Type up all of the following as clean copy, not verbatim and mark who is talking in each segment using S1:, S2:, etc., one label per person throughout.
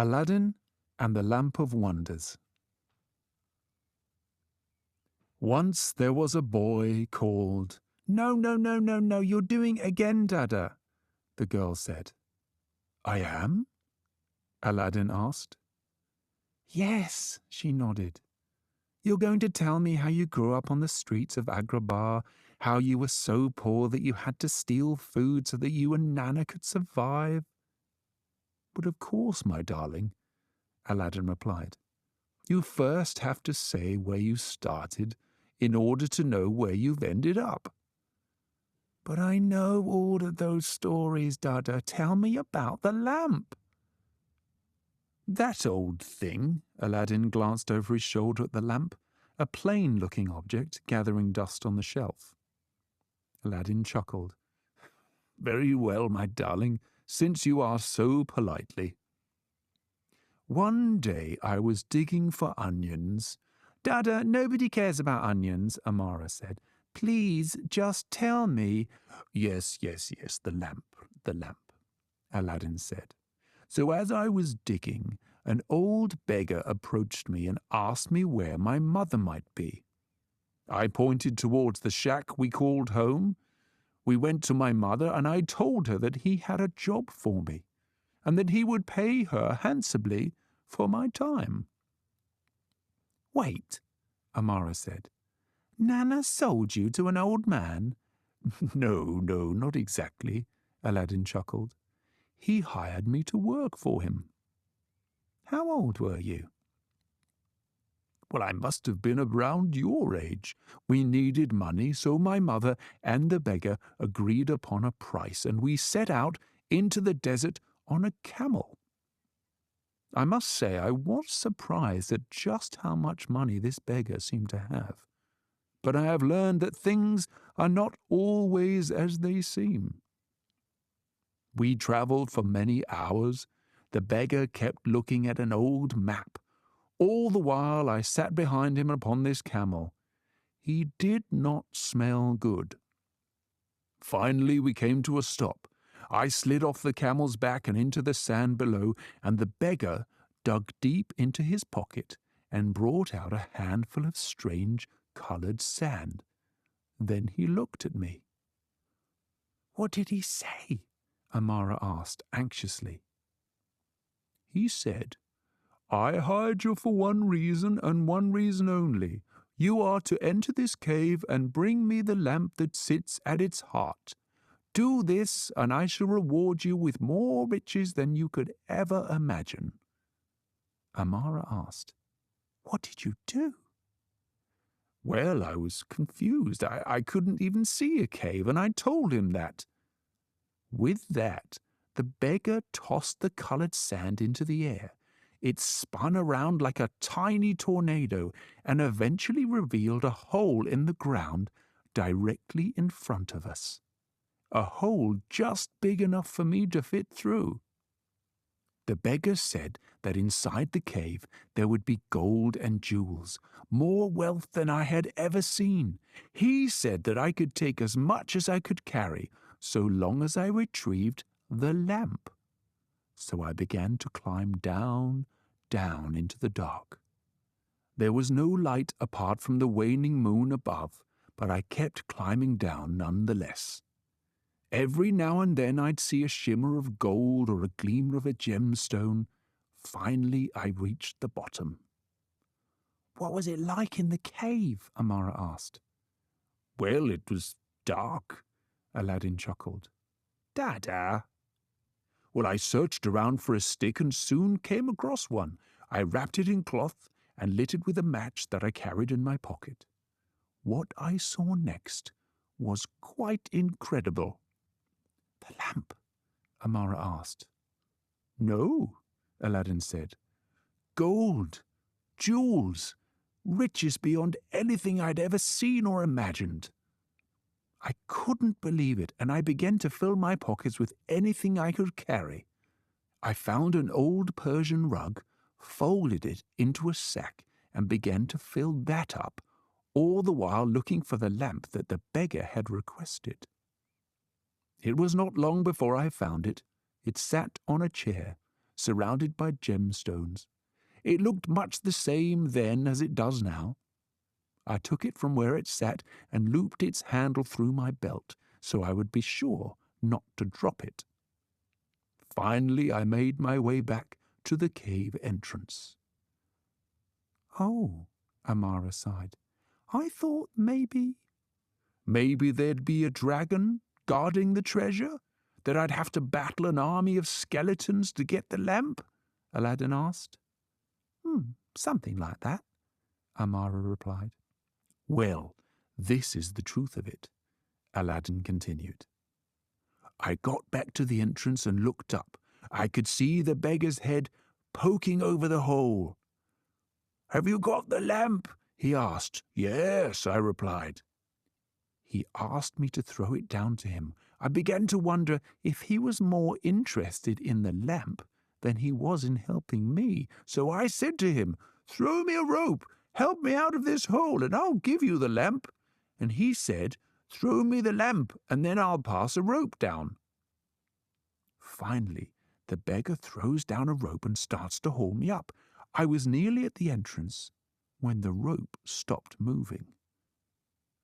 S1: Aladdin and the Lamp of Wonders. Once there was a boy called— "No, no, no, no, no, you're doing it again, Dada," the girl said. "I am?" Aladdin asked. "Yes," she nodded. "You're going to tell me how you grew up on the streets of Agrabah, how you were so poor that you had to steal food so that you and Nana could survive." "But of course, my darling," Aladdin replied. "You first have to say where you started in order to know where you've ended up." "But I know all of those stories, Dada. Tell me about the lamp." "That old thing," Aladdin glanced over his shoulder at the lamp, a plain-looking object gathering dust on the shelf. Aladdin chuckled. "Very well, my darling, since you ask so politely. One day I was digging for onions." "Dada, nobody cares about onions," Amara said. "Please, just tell me—" Yes, the lamp, Aladdin said. "So as I was digging, an old beggar approached me and asked me where my mother might be. I pointed towards the shack we called home. We went to my mother, and I told her that he had a job for me, and that he would pay her handsomely for my time." "Wait," Amara said. "Nana sold you to an old man?" No, not exactly," Aladdin chuckled. "He hired me to work for him." "How old were you?" "Well, I must have been around your age. We needed money, so my mother and the beggar agreed upon a price, and we set out into the desert on a camel. I must say I was surprised at just how much money this beggar seemed to have. But I have learned that things are not always as they seem. We travelled for many hours. The beggar kept looking at an old map. All the while I sat behind him upon this camel. He did not smell good. Finally we came to a stop. I slid off the camel's back and into the sand below, and the beggar dug deep into his pocket and brought out a handful of strange coloured sand. Then he looked at me." "What did he say?" Amara asked anxiously. "He said, 'I hired you for one reason and one reason only. You are to enter this cave and bring me the lamp that sits at its heart. Do this, and I shall reward you with more riches than you could ever imagine.'" Amara asked, "What did you do?" "Well, I was confused. I couldn't even see a cave, and I told him that." With that, the beggar tossed the coloured sand into the air. It spun around like a tiny tornado and eventually revealed a hole in the ground directly in front of us. A hole just big enough for me to fit through. The beggar said that inside the cave there would be gold and jewels, more wealth than I had ever seen. He said that I could take as much as I could carry, so long as I retrieved the lamp. So I began to climb down into the dark. There was no light apart from the waning moon above, but I kept climbing down nonetheless. Every now and then I'd see a shimmer of gold or a gleam of a gemstone. Finally I reached the bottom. "What was it like in the cave?" Amara asked. "Well, it was dark," Aladdin chuckled. "Dada." "Well, I searched around for a stick and soon came across one. I wrapped it in cloth and lit it with a match that I carried in my pocket. What I saw next was quite incredible." "The lamp?" Amara asked. "No," Aladdin said. "Gold, jewels, riches beyond anything I'd ever seen or imagined." I couldn't believe it, and I began to fill my pockets with anything I could carry. I found an old Persian rug, folded it into a sack, and began to fill that up, all the while looking for the lamp that the beggar had requested. It was not long before I found it. It sat on a chair, surrounded by gemstones. It looked much the same then as it does now. I took it from where it sat and looped its handle through my belt so I would be sure not to drop it. Finally, I made my way back to the cave entrance. "Oh," Amara sighed. "I thought maybe—" "Maybe there'd be a dragon guarding the treasure? That I'd have to battle an army of skeletons to get the lamp?" Aladdin asked. Something like that," Amara replied. "Well, this is the truth of it," Aladdin continued. "I got back to the entrance and looked up. I could see the beggar's head poking over the hole. 'Have you got the lamp?' he asked. 'Yes,' I replied. He asked me to throw it down to him. I began to wonder if he was more interested in the lamp than he was in helping me. So I said to him, 'Throw me a rope, help me out of this hole, and I'll give you the lamp.' And he said, 'Throw me the lamp, and then I'll pass a rope down.' Finally, the beggar throws down a rope and starts to haul me up. I was nearly at the entrance when the rope stopped moving.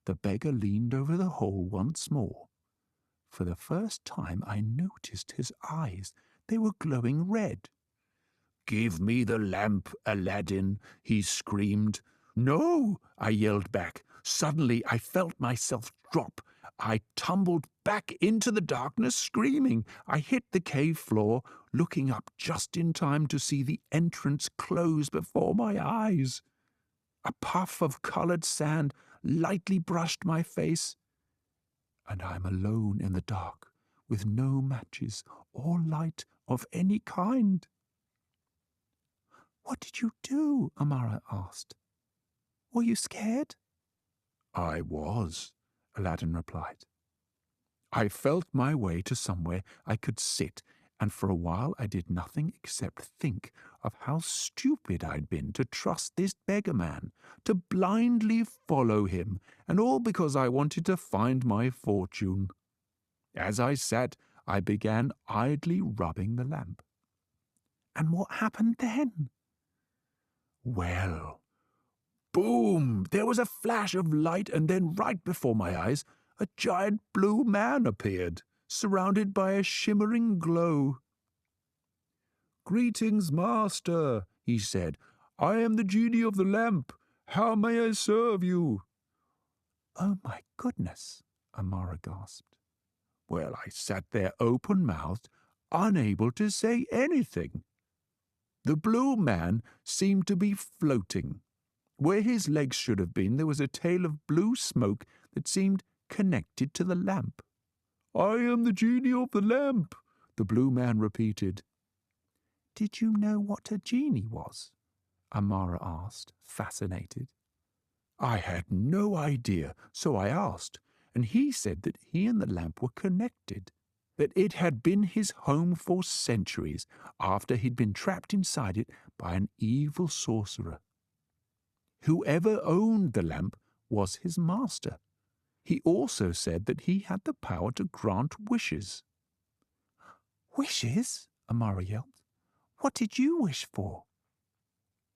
S1: The beggar leaned over the hole once more. For the first time I noticed his eyes. They were glowing red. 'Give me the lamp, Aladdin,' he screamed. 'No,' I yelled back. Suddenly I felt myself drop. I tumbled back into the darkness, screaming. I hit the cave floor, looking up just in time to see the entrance close before my eyes. A puff of colored sand lightly brushed my face, and I am alone in the dark, with no matches or light of any kind." "What did you do?" Amara asked. "Were you scared?" "I was," Aladdin replied. "I felt my way to somewhere I could sit, and for a while I did nothing except think of how stupid I'd been to trust this beggar man, to blindly follow him, and all because I wanted to find my fortune. As I sat, I began idly rubbing the lamp." "And what happened then?" "Well, boom! There was a flash of light, and then right before my eyes, a giant blue man appeared, surrounded by a shimmering glow. 'Greetings, master,' he said. 'I am the genie of the lamp. How may I serve you?' "Oh, my goodness," Amara gasped. Well, I sat there open-mouthed, unable to say anything. The blue man seemed to be floating. Where his legs should have been, there was a tail of blue smoke that seemed connected to the lamp. 'I am the genie of the lamp,' the blue man repeated. "Did you know what a genie was?" Amara asked, fascinated. I had no idea, so I asked, and he said that he and the lamp were connected, that it had been his home for centuries after he'd been trapped inside it by an evil sorcerer. Whoever owned the lamp was his master. He also said that he had the power to grant wishes. "Wishes?" Amara yelled. "What did you wish for?"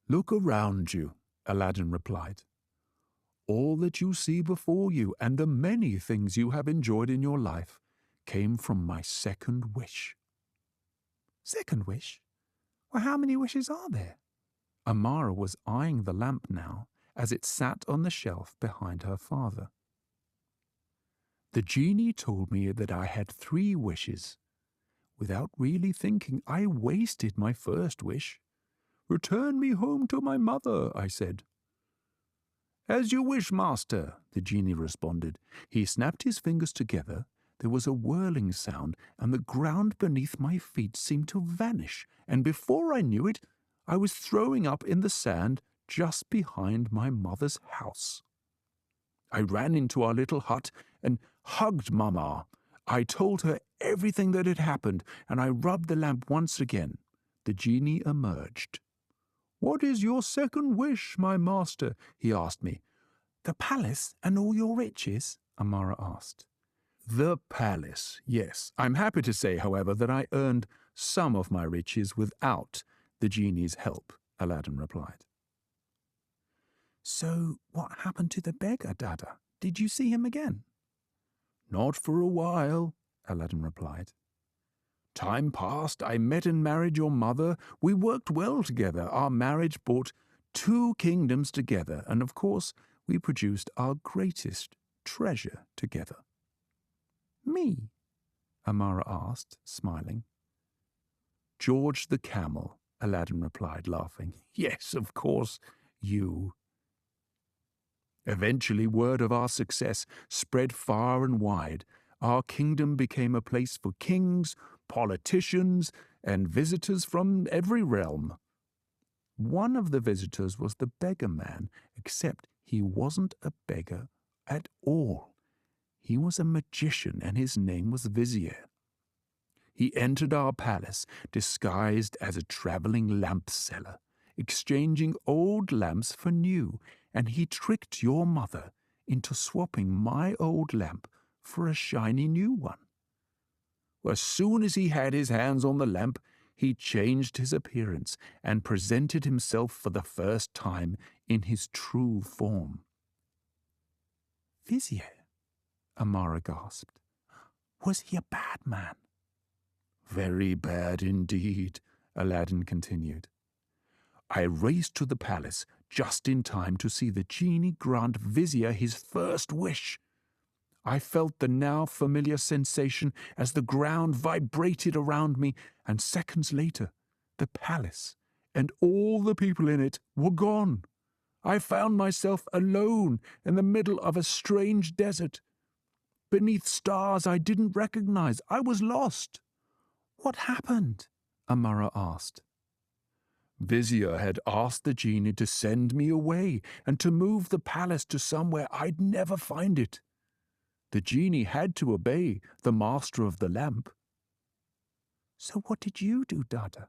S1: "Look around you," Aladdin replied. "All that you see before you and the many things you have enjoyed in your life came from my second wish." "Second wish? Well, how many wishes are there?" Amara was eyeing the lamp now as it sat on the shelf behind her father. "The genie told me that I had 3 wishes. Without really thinking, I wasted my first wish. 'Return me home to my mother,' I said. 'As you wish, master,' the genie responded. He snapped his fingers together. There was a whirling sound, and the ground beneath my feet seemed to vanish, and before I knew it, I was throwing up in the sand just behind my mother's house. I ran into our little hut and hugged Mama. I told her everything that had happened, and I rubbed the lamp once again. The genie emerged. 'What is your second wish, my master?' he asked me. 'The palace and all your riches?' Amara asked. 'The palace, yes. I'm happy to say, however, that I earned some of my riches without the genie's help, Aladdin replied.
S2: So what happened to the beggar, Dada? Did you see him again?
S1: Not for a while, Aladdin replied. Time passed, I met and married your mother. We worked well together. Our marriage brought 2 kingdoms together, and of course we produced our greatest treasure together.
S2: Me?
S1: Amara asked, smiling. George the camel, Aladdin replied, laughing. Yes, of course, you. Eventually, word of our success spread far and wide. Our kingdom became a place for kings, politicians, and visitors from every realm. One of the visitors was the beggar man, except he wasn't a beggar at all. He was a magician, and his name was Vizier. He entered our palace disguised as a traveling lamp seller, exchanging old lamps for new, and he tricked your mother into swapping my old lamp for a shiny new one. As soon as he had his hands on the lamp, he changed his appearance and presented himself for the first time in his true form.
S2: Vizier? Amara gasped. Was he a bad man?
S1: Very bad indeed, Aladdin continued. I raced to the palace just in time to see the genie grant Vizier his first wish. I felt the now familiar sensation as the ground vibrated around me, and seconds later, the palace and all the people in it were gone. I found myself alone in the middle of a strange desert. Beneath stars I didn't recognize. I was lost.
S2: What happened? Amara asked.
S1: Vizier had asked the genie to send me away and to move the palace to somewhere I'd never find it. The genie had to obey the master of the lamp.
S2: So what did you do, Dada?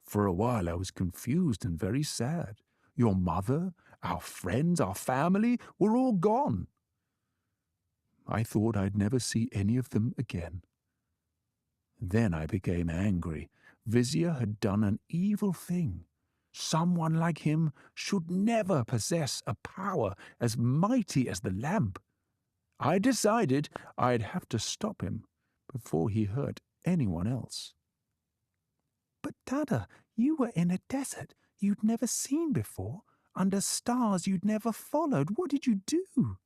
S1: For a while I was confused and very sad. Your mother, our friends, our family were all gone. I thought I'd never see any of them again. Then I became angry. Vizier had done an evil thing. Someone like him should never possess a power as mighty as the lamp. I decided I'd have to stop him before he hurt anyone else.
S2: But Dada, you were in a desert you'd never seen before, under stars you'd never followed. What did you do?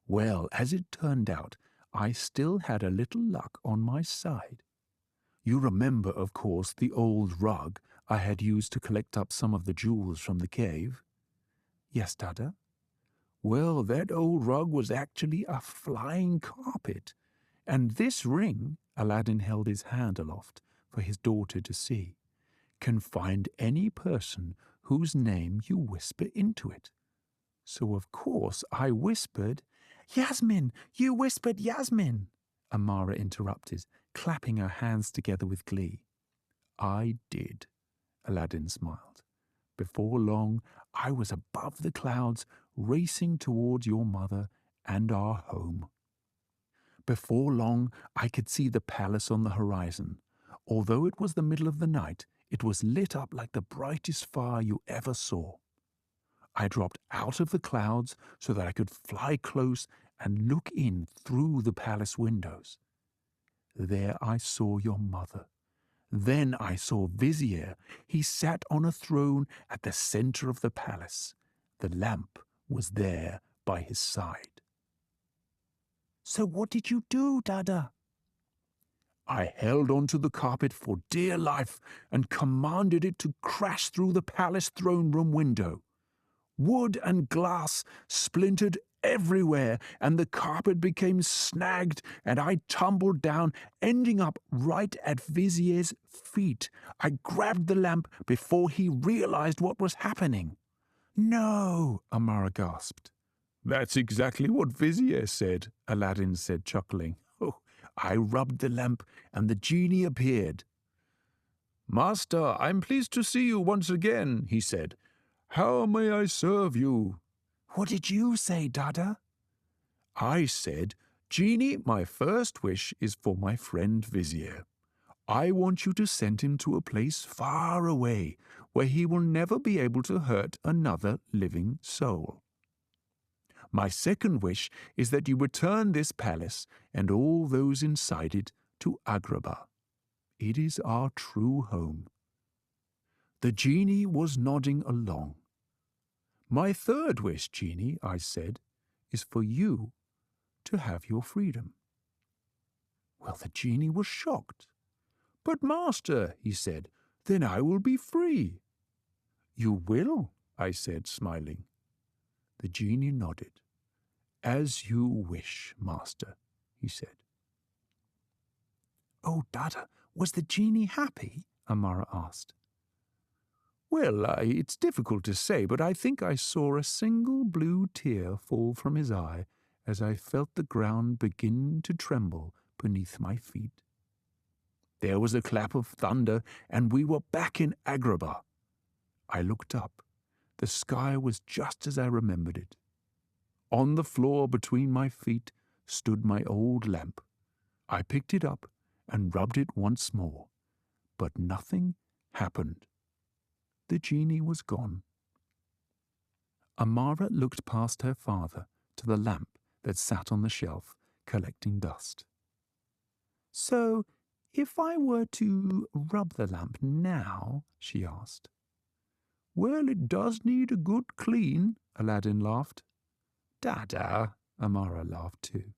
S1: Well, as it turned out, I still had a little luck on my side. You remember, of course, the old rug I had used to collect up some of the jewels from the cave?
S2: Yes, Dada.
S1: Well, that old rug was actually a flying carpet, and this ring, Aladdin held his hand aloft for his daughter to see, can find any person whose name you whisper into it. So, of course, I whispered,
S2: Yasmin! You whispered Yasmin!
S1: Amara interrupted, clapping her hands together with glee. I did, Aladdin smiled. Before long, I was above the clouds, racing towards your mother and our home. Before long, I could see the palace on the horizon. Although it was the middle of the night, it was lit up like the brightest fire you ever saw. I dropped out of the clouds so that I could fly close and look in through the palace windows. There I saw your mother. Then I saw Vizier. He sat on a throne at the center of the palace. The lamp was there by his side.
S2: So what did you do, Dada?
S1: I held onto the carpet for dear life and commanded it to crash through the palace throne room window. Wood and glass splintered everywhere, and the carpet became snagged, and I tumbled down, ending up right at Vizier's feet. I grabbed the lamp before he realized what was happening.
S2: No, Amara gasped.
S1: That's exactly what Vizier said, Aladdin said, chuckling. Oh, I rubbed the lamp, and the genie appeared. Master, I'm pleased to see you once again, he said. How may I serve you?
S2: What did you say, Dada?
S1: I said, Genie, my first wish is for my friend Vizier. I want you to send him to a place far away where he will never be able to hurt another living soul. My second wish is that you return this palace and all those inside it to Agrabah. It is our true home." The genie was nodding along. "My third wish, genie," I said, "is for you to have your freedom." Well, the genie was shocked. "But, master," he said, "then I will be free." "You will," I said, smiling. The genie nodded. "As you wish, master," he said.
S2: "Oh, Dada, was the genie happy?" Amara asked.
S1: "Well, it's difficult to say, but I think I saw a single blue tear fall from his eye as I felt the ground begin to tremble beneath my feet. There was a clap of thunder, and we were back in Agrabah. I looked up. The sky was just as I remembered it. On the floor between my feet stood my old lamp. I picked it up and rubbed it once more, but nothing happened. The genie was gone. Amara looked past her father to the lamp that sat on the shelf, collecting dust.
S2: "So, if I were to rub the lamp now," she asked.
S1: "Well, it does need a good clean," Aladdin laughed.
S2: "Dada,"
S1: Amara laughed too.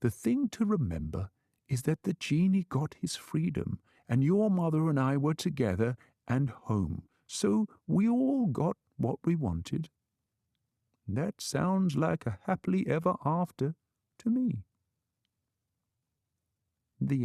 S1: "The thing to remember is that the genie got his freedom, and your mother and I were together and home, so we all got what we wanted. That sounds like a happily ever after to me." The